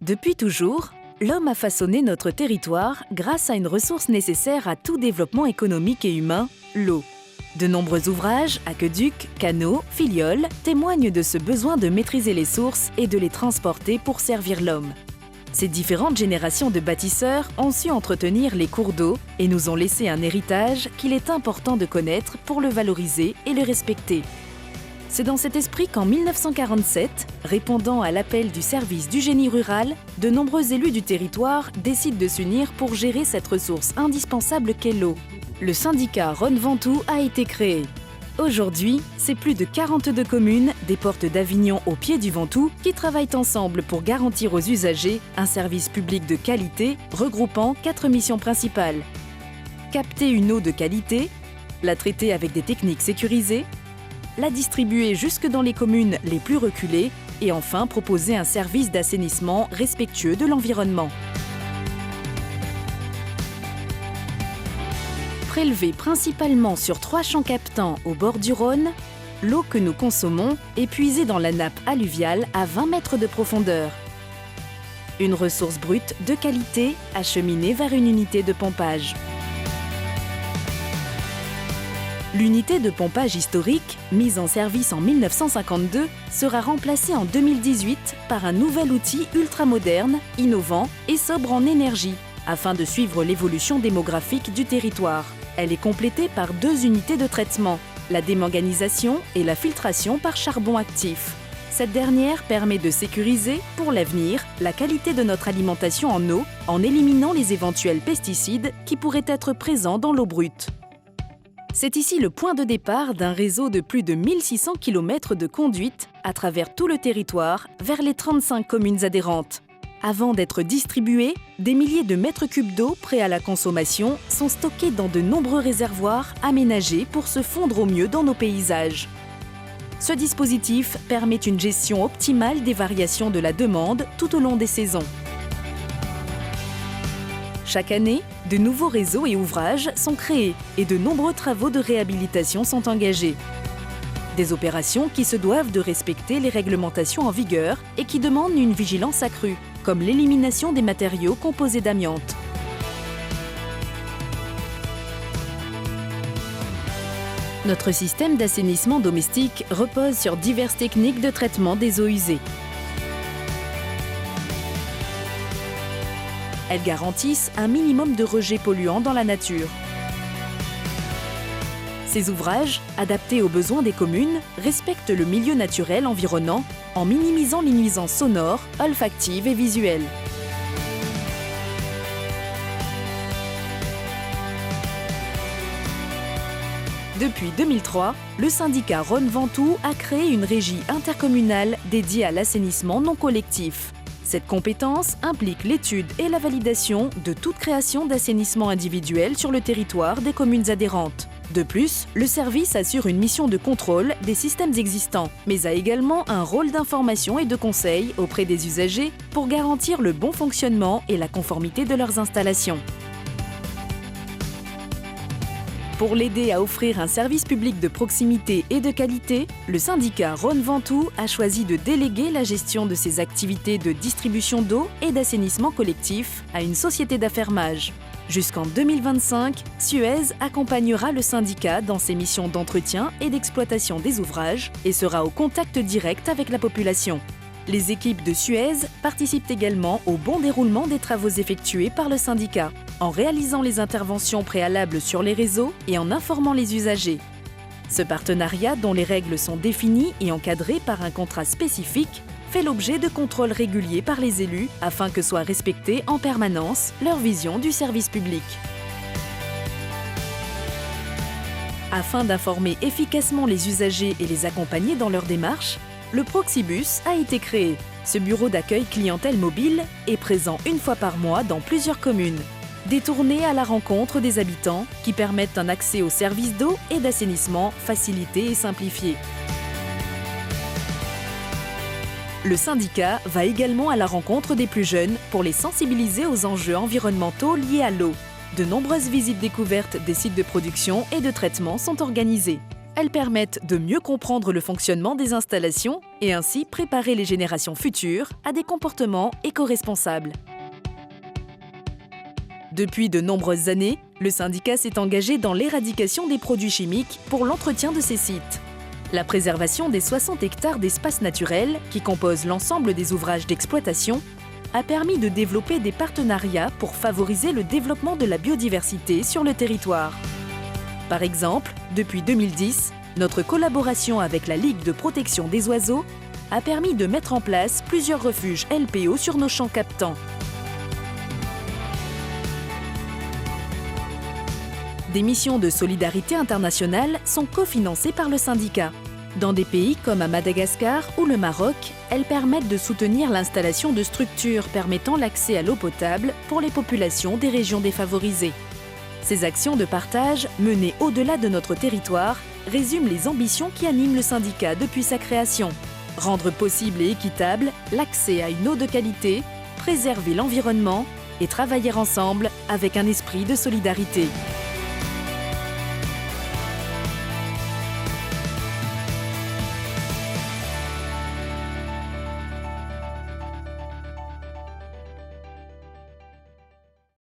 Depuis toujours, l'homme a façonné notre territoire grâce à une ressource nécessaire à tout développement économique et humain, l'eau. De nombreux ouvrages, aqueducs, canaux, filioles témoignent de ce besoin de maîtriser les sources et de les transporter pour servir l'homme. Ces différentes générations de bâtisseurs ont su entretenir les cours d'eau et nous ont laissé un héritage qu'il est important de connaître pour le valoriser et le respecter. C'est dans cet esprit qu'en 1947, répondant à l'appel du service du génie rural, de nombreux élus du territoire décident de s'unir pour gérer cette ressource indispensable qu'est l'eau. Le syndicat Rhône Ventoux a été créé. Aujourd'hui, c'est plus de 42 communes, des portes d'Avignon au pied du Ventoux, qui travaillent ensemble pour garantir aux usagers un service public de qualité regroupant 4 missions principales. Capter une eau de qualité, la traiter avec des techniques sécurisées, la distribuer jusque dans les communes les plus reculées et enfin proposer un service d'assainissement respectueux de l'environnement. Prélevée principalement sur 3 champs captants au bord du Rhône, l'eau que nous consommons est puisée dans la nappe alluviale à 20 mètres de profondeur. Une ressource brute de qualité acheminée vers une unité de pompage. L'unité de pompage historique, mise en service en 1952, sera remplacée en 2018 par un nouvel outil ultramoderne, innovant et sobre en énergie, afin de suivre l'évolution démographique du territoire. Elle est complétée par 2 unités de traitement, la démanganisation et la filtration par charbon actif. Cette dernière permet de sécuriser, pour l'avenir, la qualité de notre alimentation en eau en éliminant les éventuels pesticides qui pourraient être présents dans l'eau brute. C'est ici le point de départ d'un réseau de plus de 1600 km de conduite à travers tout le territoire vers les 35 communes adhérentes. Avant d'être distribués, des milliers de mètres cubes d'eau prêts à la consommation sont stockés dans de nombreux réservoirs aménagés pour se fondre au mieux dans nos paysages. Ce dispositif permet une gestion optimale des variations de la demande tout au long des saisons. Chaque année, de nouveaux réseaux et ouvrages sont créés et de nombreux travaux de réhabilitation sont engagés. Des opérations qui se doivent de respecter les réglementations en vigueur et qui demandent une vigilance accrue, comme l'élimination des matériaux composés d'amiante. Notre système d'assainissement domestique repose sur diverses techniques de traitement des eaux usées. Elles garantissent un minimum de rejets polluants dans la nature. Ces ouvrages, adaptés aux besoins des communes, respectent le milieu naturel environnant en minimisant les nuisances sonores, olfactives et visuelles. Depuis 2003, le syndicat Rhône Ventoux a créé une régie intercommunale dédiée à l'assainissement non collectif. Cette compétence implique l'étude et la validation de toute création d'assainissement individuel sur le territoire des communes adhérentes. De plus, le service assure une mission de contrôle des systèmes existants, mais a également un rôle d'information et de conseil auprès des usagers pour garantir le bon fonctionnement et la conformité de leurs installations. Pour l'aider à offrir un service public de proximité et de qualité, le syndicat Rhône Ventoux a choisi de déléguer la gestion de ses activités de distribution d'eau et d'assainissement collectif à une société d'affermage. Jusqu'en 2025, Suez accompagnera le syndicat dans ses missions d'entretien et d'exploitation des ouvrages et sera au contact direct avec la population. Les équipes de Suez participent également au bon déroulement des travaux effectués par le syndicat, en réalisant les interventions préalables sur les réseaux et en informant les usagers. Ce partenariat, dont les règles sont définies et encadrées par un contrat spécifique, fait l'objet de contrôles réguliers par les élus afin que soit respectée en permanence leur vision du service public. Afin d'informer efficacement les usagers et les accompagner dans leur démarche, le Proxibus a été créé. Ce bureau d'accueil clientèle mobile est présent une fois par mois dans plusieurs communes. Détourné à la rencontre des habitants qui permettent un accès aux services d'eau et d'assainissement facilité et simplifié. Le syndicat va également à la rencontre des plus jeunes pour les sensibiliser aux enjeux environnementaux liés à l'eau. De nombreuses visites découvertes des sites de production et de traitement sont organisées. Elles permettent de mieux comprendre le fonctionnement des installations et ainsi préparer les générations futures à des comportements éco-responsables. Depuis de nombreuses années, le syndicat s'est engagé dans l'éradication des produits chimiques pour l'entretien de ces sites. La préservation des 60 hectares d'espaces naturels qui composent l'ensemble des ouvrages d'exploitation a permis de développer des partenariats pour favoriser le développement de la biodiversité sur le territoire. Par exemple, depuis 2010, notre collaboration avec la Ligue de protection des oiseaux a permis de mettre en place plusieurs refuges LPO sur nos champs captants. Des missions de solidarité internationale sont cofinancées par le syndicat. Dans des pays comme à Madagascar ou le Maroc, elles permettent de soutenir l'installation de structures permettant l'accès à l'eau potable pour les populations des régions défavorisées. Ces actions de partage, menées au-delà de notre territoire, résument les ambitions qui animent le syndicat depuis sa création. Rendre possible et équitable l'accès à une eau de qualité, préserver l'environnement et travailler ensemble avec un esprit de solidarité.